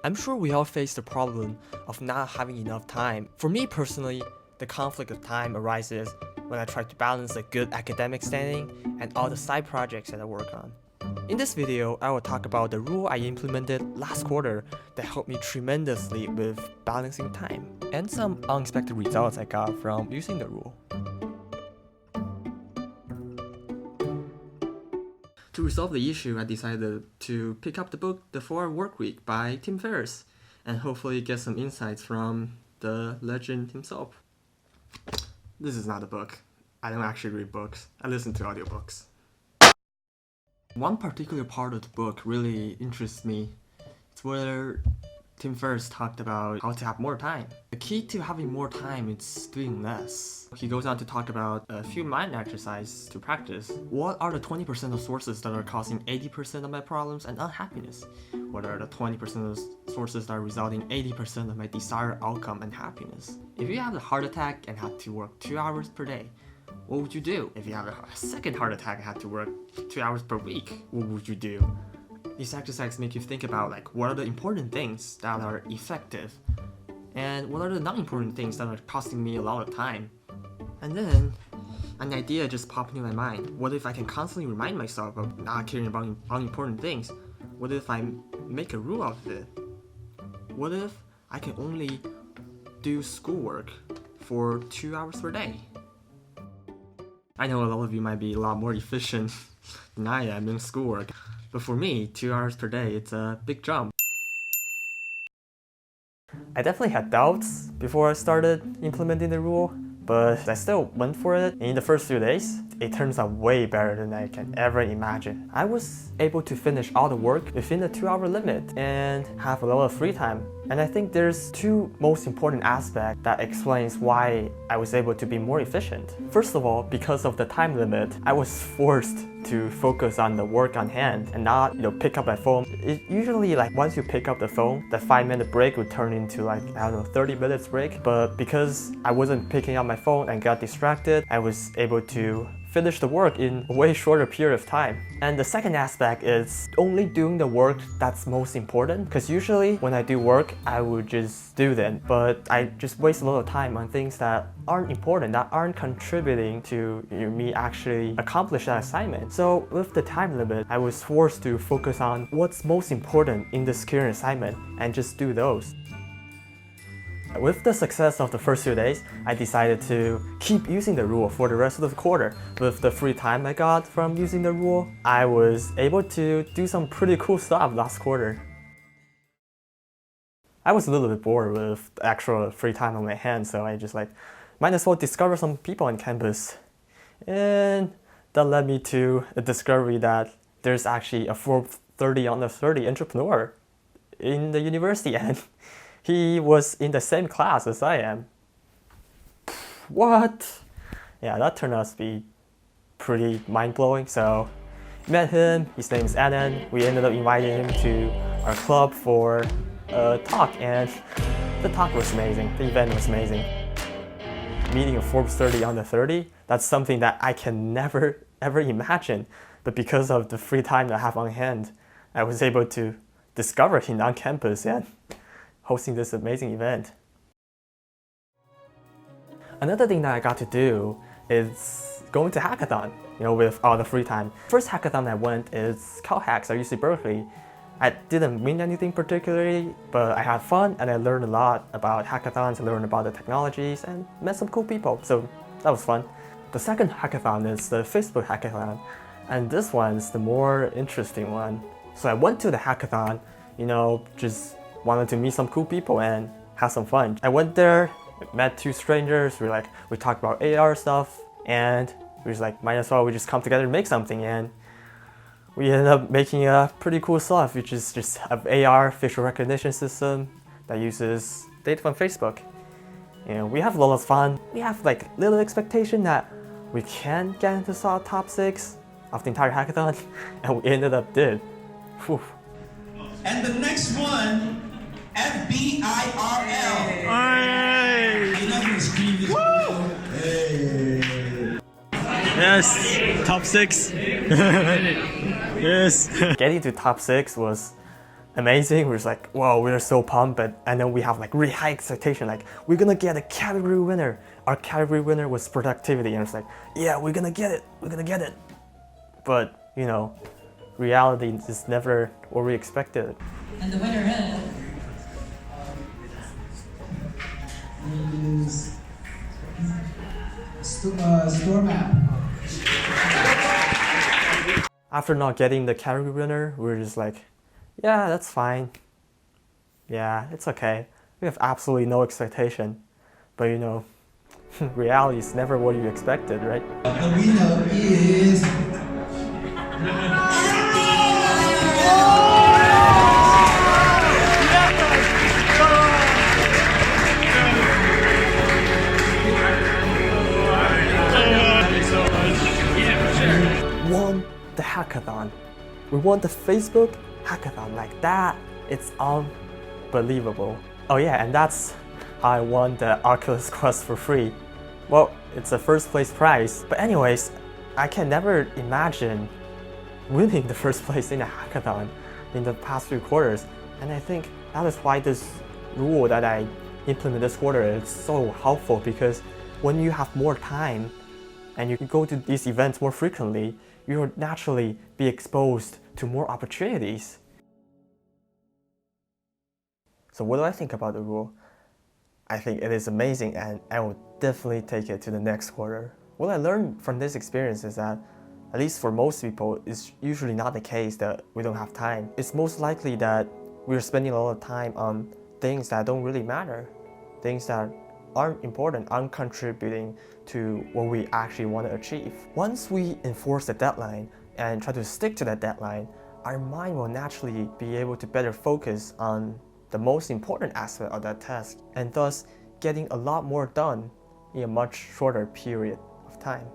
I'm sure we all face the problem of not having enough time. For me personally, the conflict of time arises when I try to balance a good academic standing and all the side projects that I work on. In this video, I will talk about the rule I implemented last quarter that helped me tremendously with balancing time, and some unexpected results I got from using the rule. To resolve the issue, I decided to pick up the book The 4-Hour Workweek by Tim Ferris and hopefully get some insights from the legend himself. This is not a book. I don't actually read books. I listen to audiobooks. One particular part of the book really interests me. It's where Tim Ferris talked about how to have more time. The key to having more time is doing less. He goes on to talk about a few mind exercises to practice. What are the 20% of sources that are causing 80% of my problems and unhappiness? What are the 20% of sources that are resulting 80% of my desired outcome and happiness? If you have a heart attack and have to work 2 hours per day, what would you do? If you have a second heart attack and have to work 2 hours per week, what would you do? These exercises make you think about what are the important things that are effective and what are the non-important things that are costing me a lot of time. And then an idea just popped into my mind. What if I can constantly remind myself of not caring about unimportant things? What if I make a rule out of it? What if I can only do schoolwork for 2 hours per day? I know a lot of you might be a lot more efficient than I am in schoolwork. But for me, 2 hours per day, it's a big jump. I definitely had doubts before I started implementing the rule, but I still went for it. In the first few days, it turns out way better than I can ever imagine. I was able to finish all the work within the 2-hour limit and have a lot of free time. And I think there's two most important aspects that explains why I was able to be more efficient. First of all, because of the time limit, I was forced to focus on the work on hand and not, pick up my phone. It usually, once you pick up the phone, the 5-minute break would turn into 30 minutes break. But because I wasn't picking up my phone and got distracted, I was able to finish the work in a way shorter period of time. And the second aspect is only doing the work that's most important, because usually when I do work, I would just do them, but I just waste a lot of time on things that aren't important, that aren't contributing to me actually accomplish that assignment. So with the time limit, I was forced to focus on what's most important in this current assignment and just do those. With the success of the first few days, I decided to keep using the rule for the rest of the quarter. With the free time I got from using the rule, I was able to do some pretty cool stuff last quarter. I was a little bit bored with the actual free time on my hands, so I just might as well discover some people on campus. And that led me to a discovery that there's actually a Forbes 30 under 30 entrepreneur in the university, and he was in the same class as I am. What? Yeah, that turned out to be pretty mind-blowing. So, met him, his name is Anan. We ended up inviting him to our club for a talk, and the talk was amazing. The event was amazing. Meeting a Forbes 30 under 30, that's something that I can never ever imagine. But because of the free time I have on hand, I was able to discover him on campus and hosting this amazing event. Another thing that I got to do is going to hackathon, with all the free time. First hackathon I went is CalHacks at UC Berkeley. I didn't win anything particularly, but I had fun and I learned a lot about hackathons, I learned about the technologies and met some cool people, so that was fun. The second hackathon is the Facebook hackathon, and this one's the more interesting one. So I went to the hackathon, just wanted to meet some cool people and have some fun. I went there, met two strangers, we talked about AR stuff, and we was might as well we just come together and make something, and we ended up making a pretty cool stuff, which is just an AR facial recognition system that uses data from Facebook. We have a lot of fun. We have little expectation that we can get into the top 6 of the entire hackathon, and we ended up did. Whew. And the next one, FBIRL. Hey. You're not gonna scream this. Hey. Yes, top 6. Yes. Getting to top 6 was amazing. We're just like, whoa, we're so pumped. And then we have like really high expectation, like we're gonna get a category winner. Our category winner was productivity, and it's like, yeah, we're gonna get it. But you know, reality is never what we expected. And the winner is store map. After not getting the category winner, we're just like, yeah, that's fine. Yeah, it's okay. We have absolutely no expectation. But you know, reality is never what you expected, right? The winner is... Won the hackathon. We won the Facebook hackathon. Like that, it's unbelievable. Oh yeah, and that's how I won the Oculus Quest for free. Well, it's a first place prize. But anyways, I can never imagine winning the first place in a hackathon in the past few quarters. And I think that is why this rule that I implemented this quarter is so helpful, because when you have more time and you go to these events more frequently, you will naturally be exposed to more opportunities. So what do I think about the rule? I think it is amazing, and I will definitely take it to the next quarter. What I learned from this experience is that, at least for most people, it's usually not the case that we don't have time. It's most likely that we're spending a lot of time on things that don't really matter, things that aren't important, aren't contributing to what we actually want to achieve. Once we enforce the deadline and try to stick to that deadline, our mind will naturally be able to better focus on the most important aspect of that task, and thus getting a lot more done in a much shorter period of time.